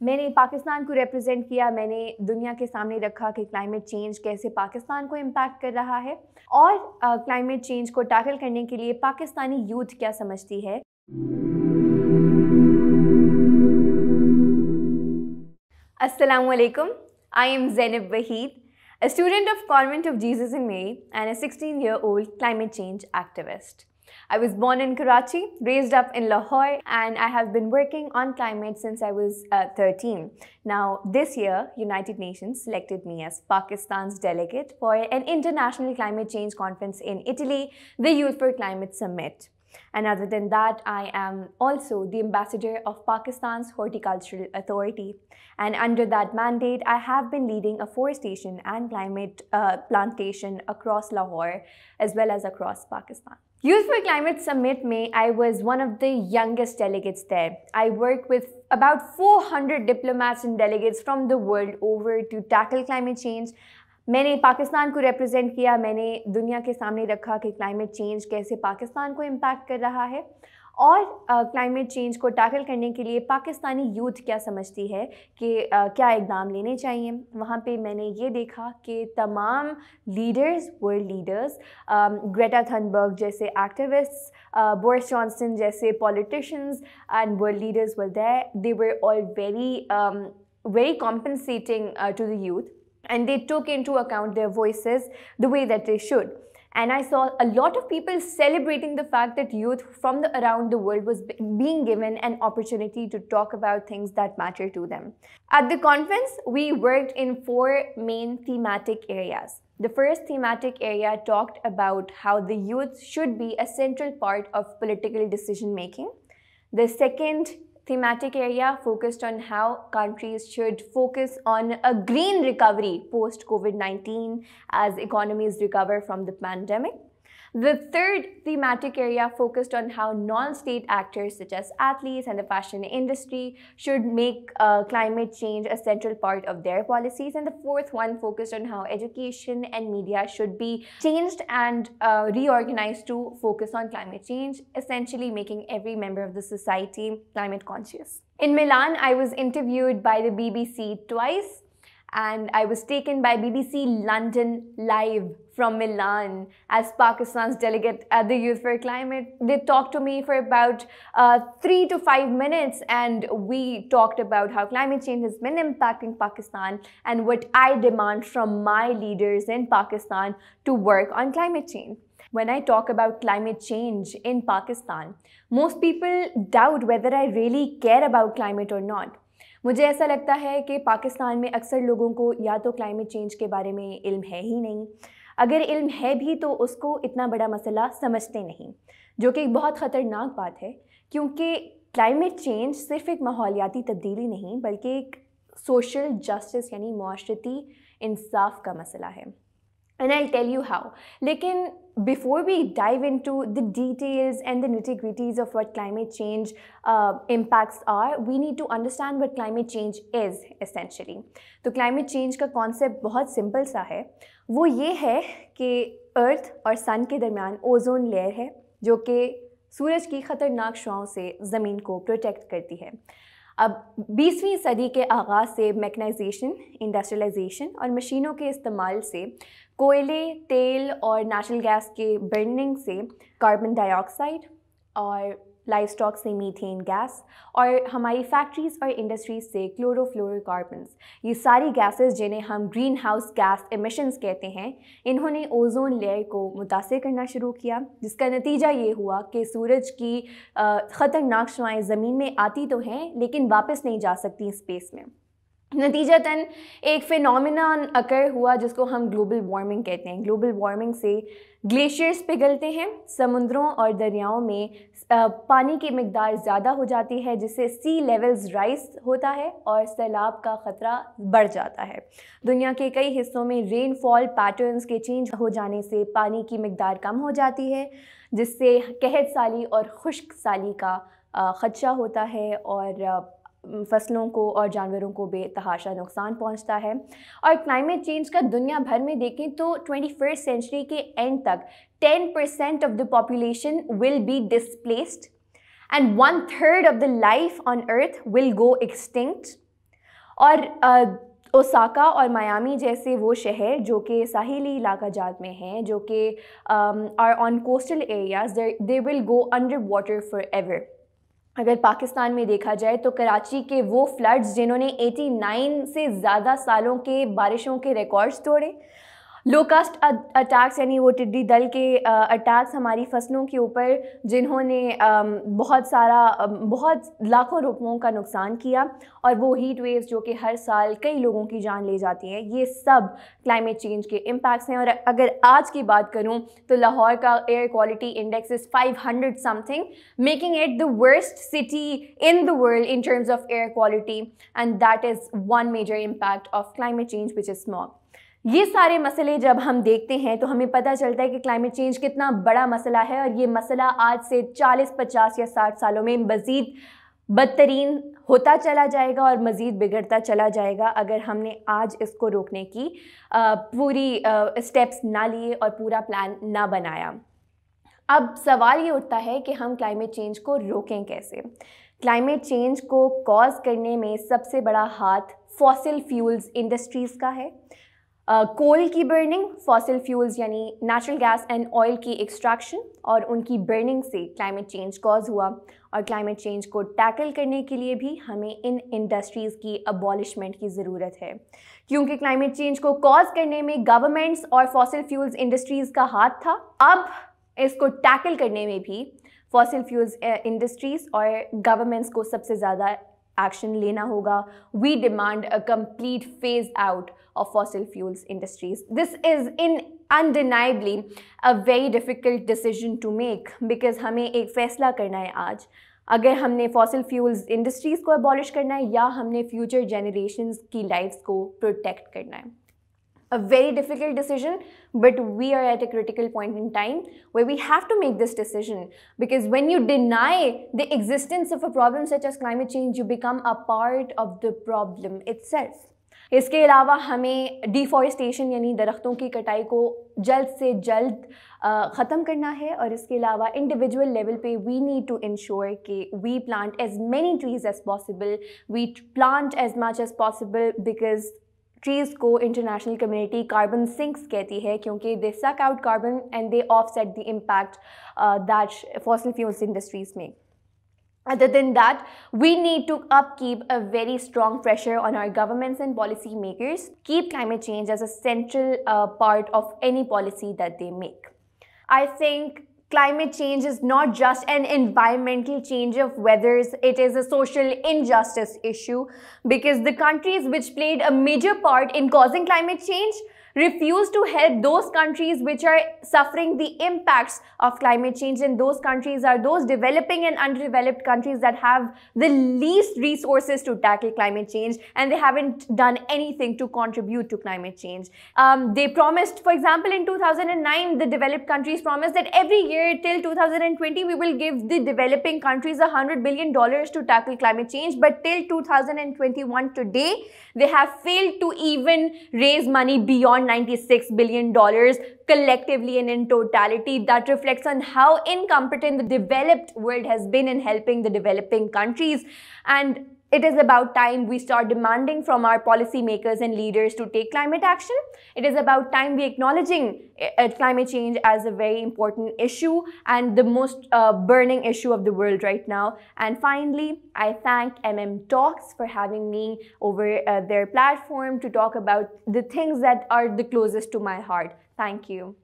मैंने पाकिस्तान को रिप्रेजेंट किया, मैंने दुनिया के सामने रखा कि क्लाइमेट चेंज कैसे पाकिस्तान को इम्पैक्ट कर रहा है और क्लाइमेट चेंज को टैकल करने के लिए पाकिस्तानी यूथ क्या समझती है। Assalamu alaikum. I am Zainab Waheed, a student of Convent of Jesus in Mary and a 16-year-old climate change activist. I was born in Karachi, raised up in Lahore, and I have been working on climate since I was 13. Now, this year, United Nations selected me as Pakistan's delegate for an international climate change conference in Italy, the Youth for Climate Summit. And other than that, I am also the ambassador of Pakistan's Horticultural Authority. And under that mandate, I have been leading afforestation and climate plantation across Lahore as well as across Pakistan. Youth for Climate Summit May, I was one of the youngest delegates there. I work with about 400 diplomats and delegates from the world over to tackle climate change. मैंने पाकिस्तान को represent किया, मैंने दुनिया के सामने रखा कि climate change कैसे पाकिस्तान को इम्पैक्ट कर रहा है और क्लाइमेट चेंज को टैकल करने के लिए पाकिस्तानी यूथ क्या समझती है कि क्या इक़दाम लेने चाहिए। वहाँ पे मैंने ये देखा कि तमाम leaders, world leaders, Greta Thunberg जैसे एक्टिविस्ट्स, बोरिस जॉनसन जैसे politicians and world leaders were there. They were all very compensating to the youth, and they took into account their voices the way that they should. And I saw a lot of people celebrating the fact that youth from around the world was being given an opportunity to talk about things that matter to them. At the conference, we worked in 4 main thematic areas. The first thematic area talked about how the youth should be a central part of political decision making. The second thematic area focused on how countries should focus on a green recovery post-COVID-19 as economies recover from the pandemic. The third thematic area focused on how non-state actors such as athletes and the fashion industry should make climate change a central part of their policies. And the fourth one focused on how education and media should be changed and reorganized to focus on climate change, essentially making every member of the society climate conscious. In Milan, I was interviewed by the BBC twice, and I was taken by BBC London live from Milan as Pakistan's delegate at the Youth for Climate. They talked to me for about 3 to 5 minutes, and we talked about how climate change has been impacting Pakistan and what I demand from my leaders in Pakistan to work on climate change. When I talk about climate change in Pakistan, most people doubt whether I really care about climate or not. मुझे ऐसा लगता है कि पाकिस्तान में अक्सर लोगों को या तो क्लाइमेट चेंज के बारे में इल्म है ही नहीं, अगर इल्म है भी तो उसको इतना बड़ा मसला समझते नहीं, जो कि एक बहुत ख़तरनाक बात है, क्योंकि क्लाइमेट चेंज सिर्फ एक माहौलियाती तब्दीली नहीं बल्कि एक सोशल जस्टिस यानी मुआशरती इंसाफ का मसला है. And I'll tell you how. लेकिन before we dive into the details and the nitty-gritties of what climate change impacts are, we need to understand what climate change is essentially. तो climate change का concept बहुत simple सा है. वो ये है कि अर्थ और सन के दरमियान ओजोन लेयर है जो कि सूरज की ख़तरनाक शुआओं से ज़मीन को प्रोटेक्ट करती है. अब 20वीं सदी के आगाज़ से मैकेनाइजेशन, इंडस्ट्रियलाइजेशन और मशीनों के इस्तेमाल से कोयले, तेल और नेचुरल गैस के बर्निंग से कार्बन डाइऑक्साइड और लाइव स्टॉक से मीथेन गैस और हमारी फैक्ट्रीज़ और इंडस्ट्रीज़ से क्लोरोफ्लोरोकार्बन्स, ये सारी गैसेस जिन्हें हम ग्रीन हाउस गैस एमिशंस कहते हैं, इन्होंने ओजोन लेयर को मुतासिर करना शुरू किया, जिसका नतीजा ये हुआ कि सूरज की ख़तरनाक शुआएं ज़मीन में आती तो हैं लेकिन वापस नहीं जा सकती स्पेस में. नतीजतन एक फ़िनोमेनन अकर हुआ जिसको हम ग्लोबल वार्मिंग कहते हैं. ग्लोबल वार्मिंग से ग्लेशियर्स पिघलते हैं, समुद्रों और दरियाओं में पानी की मिकदार ज़्यादा हो जाती है जिससे सी लेवल्स राइज होता है और सैलाब का ख़तरा बढ़ जाता है. दुनिया के कई हिस्सों में रेनफॉल पैटर्न्स के चेंज हो जाने से पानी की मिकदार कम हो जाती है जिससे कहत साली और खुश्क साली का ख़दशा होता है और फसलों को और जानवरों को बेतहाशा नुकसान पहुंचता है. और क्लाइमेट चेंज का दुनिया भर में देखें तो 21st सेंचुरी के एंड तक 10% of the population will be displaced and 1/3 of the life on earth will go extinct. और ओसाका और मायामी जैसे वो शहर जो कि साहिली इलाका जात में हैं, जो कि are on coastal areas, they will go under water forever. अगर पाकिस्तान में देखा जाए तो कराची के वो फ्लड्स जिन्होंने 89 से ज़्यादा सालों के बारिशों के रिकॉर्ड्स तोड़े, लोकास्ट अटैक्स यानी वो टिड्डी दल के अटैक्स हमारी फसलों के ऊपर जिन्होंने बहुत लाखों रुपयों का नुकसान किया, और वो हीट वेव्स जो कि हर साल कई लोगों की जान ले जाती हैं, ये सब क्लाइमेट चेंज के इम्पैक्ट्स हैं। और अगर आज की बात करूं तो लाहौर का air quality index is 500 something, making it the worst city in the world in terms of air quality, and that is one major impact of climate change which is smog. ये सारे मसले जब हम देखते हैं तो हमें पता चलता है कि क्लाइमेट चेंज कितना बड़ा मसला है, और ये मसला आज से 40, 50 या 60 सालों में मज़ीद बदतरीन होता चला जाएगा और मज़ीद बिगड़ता चला जाएगा अगर हमने आज इसको रोकने की पूरी स्टेप्स ना लिए और पूरा प्लान ना बनाया। अब सवाल ये उठता है कि हम क्लाइमेट चेंज को रोकें कैसे। क्लाइमेट चेंज को कॉज करने में सबसे बड़ा हाथ फॉसिल फ्यूल्स इंडस्ट्रीज़ का है। कोल की बर्निंग, फॉसिल फ्यूल्स यानी नेचुरल गैस एंड ऑयल की एक्सट्रैक्शन और उनकी बर्निंग से क्लाइमेट चेंज कॉज हुआ, और क्लाइमेट चेंज को टैकल करने के लिए भी हमें इन इंडस्ट्रीज़ की अबॉलिशमेंट की ज़रूरत है, क्योंकि क्लाइमेट चेंज को कॉज करने में गवर्नमेंट्स और फॉसिल फ्यूल्स इंडस्ट्रीज़ का हाथ था। अब इसको टैकल करने में भी फॉसिल फ्यूल्स इंडस्ट्रीज़ और गवर्नमेंट्स को सबसे ज़्यादा एक्शन लेना होगा। We demand a complete phase out of fossil fuels industries. This is undeniably a very difficult decision to make, because हमें एक फ़ैसला करना है आज, अगर हमने फॉसिल फ्यूल्स इंडस्ट्रीज़ को अबॉलिश करना है या हमने फ्यूचर जनरेशन्स की लाइफ्स को प्रोटेक्ट करना है। A very difficult decision, but we are at a critical point in time where we have to make this decision, because when you deny the existence of a problem such as climate change, you become a part of the problem itself. इसके अलावा हमें deforestation यानी दरख्तों की कटाई को जल्द से जल्द ख़त्म करना है, और इसके अलावा इंडिविजुअल लेवल पे वी नीड टू इंश्योर कि we plant as many trees as possible, we plant as much as possible, because trees को इंटरनेशनल कम्युनिटी कार्बन सिंक्स कहती है, क्योंकि they suck out carbon and they offset the impact that fossil fuels industries make. Other than that, we need to upkeep a very strong pressure on our governments and policy makers, keep climate change as a central part of any policy that they make. I think climate change is not just an environmental change of weathers, it is a social injustice issue, because the countries which played a major part in causing climate change refuse to help those countries which are suffering the impacts of climate change, and those countries are those developing and underdeveloped countries that have the least resources to tackle climate change, and they haven't done anything to contribute to climate change. They promised, for example, in 2009, the developed countries promised that every year till 2020 we will give the developing countries $100 billion to tackle climate change, but till 2021 today, they have failed to even raise money beyond $96 billion collectively and in totality. That reflects on how incompetent the developed world has been in helping the developing countries. And it is about time we start demanding from our policymakers and leaders to take climate action. It is about time we acknowledging climate change as a very important issue and the most burning issue of the world right now. And finally, I thank Talks for having me over their platform to talk about the things that are the closest to my heart. Thank you.